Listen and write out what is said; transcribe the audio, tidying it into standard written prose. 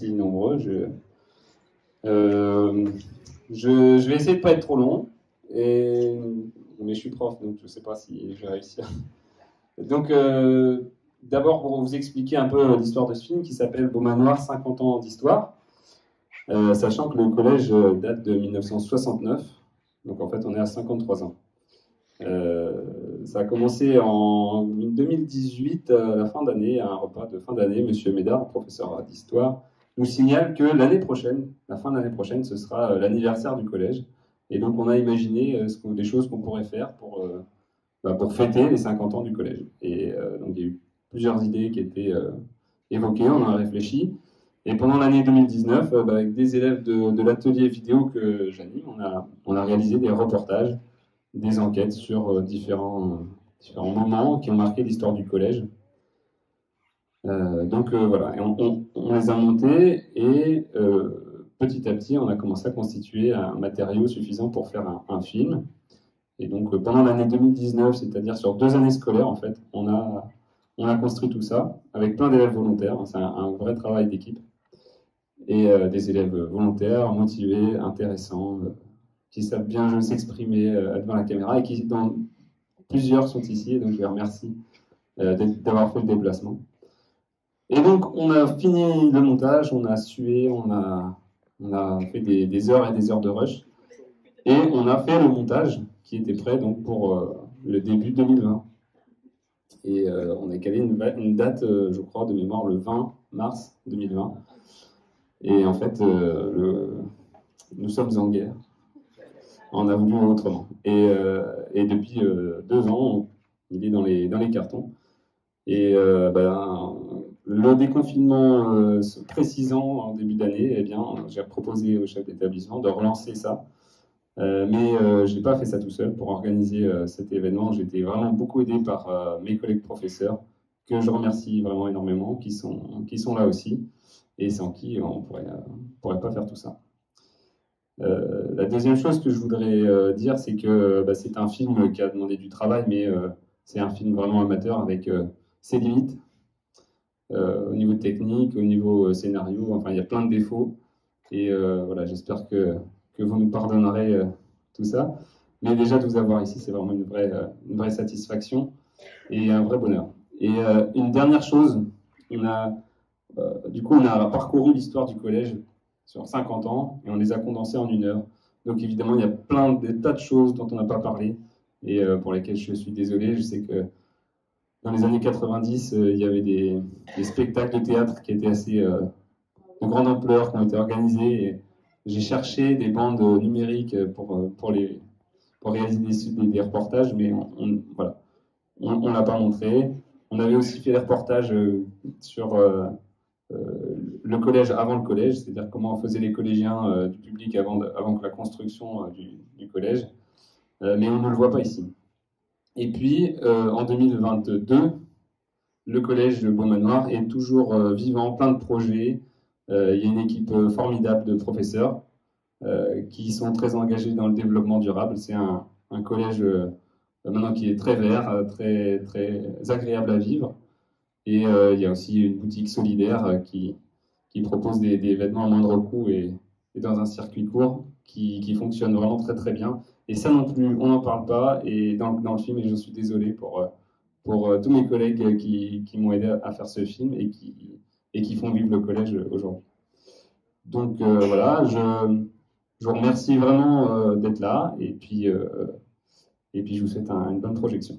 Si nombreux. Je vais essayer de ne pas être trop long, mais je suis prof, donc je ne sais pas si je vais réussir. Donc, d'abord, pour vous expliquer un peu l'histoire de ce film qui s'appelle Beau Manoir, 50 ans d'histoire, sachant que le collège date de 1969, donc en fait on est à 53 ans. Ça a commencé en 2018, à la fin d'année, à un repas de fin d'année. Monsieur Médard, professeur d'histoire, nous signale que l'année prochaine, la fin de l'année prochaine, ce sera l'anniversaire du collège. Et donc on a imaginé des choses qu'on pourrait faire pour fêter les 50 ans du collège. Et donc il y a eu plusieurs idées qui étaient évoquées, on en a réfléchi. Et pendant l'année 2019, avec des élèves de l'atelier vidéo que j'anime, on a réalisé des reportages, des enquêtes sur différents moments qui ont marqué l'histoire du collège. Voilà, et on les a montés et petit à petit, on a commencé à constituer un matériau suffisant pour faire un film. Et donc pendant l'année 2019, c'est-à-dire sur 2 années scolaires, en fait, on a construit tout ça avec plein d'élèves volontaires. C'est un vrai travail d'équipe. Et des élèves volontaires, motivés, intéressants, qui savent bien s'exprimer devant la caméra et qui, plusieurs sont ici, et donc je les remercie d'avoir fait le déplacement. Et donc, on a fini le montage, on a sué, on a fait des heures et des heures de rush, et on a fait le montage qui était prêt donc pour le début 2020. Et on a calé une date, je crois, de mémoire, le 20 mars 2020. Et en fait, nous sommes en guerre. On a voulu autrement. Et depuis 2 ans, il est dans les cartons. Et le déconfinement se précisant en début d'année, eh bien, j'ai proposé au chef d'établissement de relancer ça. Mais je n'ai pas fait ça tout seul. Pour organiser cet événement, j'ai été vraiment beaucoup aidé par mes collègues professeurs, que je remercie vraiment énormément, qui sont là aussi, et sans qui on pourrait pas faire tout ça. La deuxième chose que je voudrais dire, c'est que c'est un film qui a demandé du travail, mais c'est un film vraiment amateur avec ses limites au niveau technique, au niveau scénario. Enfin, il y a plein de défauts. Et voilà, j'espère que vous nous pardonnerez tout ça. Mais déjà de vous avoir ici, c'est vraiment une vraie satisfaction et un vrai bonheur. Et une dernière chose, on a parcouru l'histoire du collège sur 50 ans et on les a condensés en 1 heure. Donc évidemment, il y a des tas de choses dont on n'a pas parlé et pour lesquelles je suis désolé. Je sais que dans les années 90, il y avait des spectacles de théâtre qui étaient assez de grande ampleur, qui ont été organisés. Et j'ai cherché des bandes numériques pour réaliser des reportages, mais on l'a pas montré. On avait aussi fait des reportages sur le collège avant le collège, c'est-à-dire comment faisaient les collégiens du public avant que la construction du collège, mais on ne le voit pas ici. Et puis, en 2022, le collège de Beau Manoir est toujours vivant, plein de projets. Il y a une équipe formidable de professeurs qui sont très engagés dans le développement durable. C'est un collège maintenant qui est très vert, très, très agréable à vivre. Et il y a aussi une boutique solidaire qui propose des vêtements à moindre coût et dans un circuit court qui fonctionne vraiment très très bien. Et ça non plus, on n'en parle pas. Et dans le film, et je suis désolé pour tous mes collègues qui m'ont aidé à faire ce film et qui font vivre le collège aujourd'hui. Donc voilà, je vous remercie vraiment d'être là et puis je vous souhaite une bonne projection.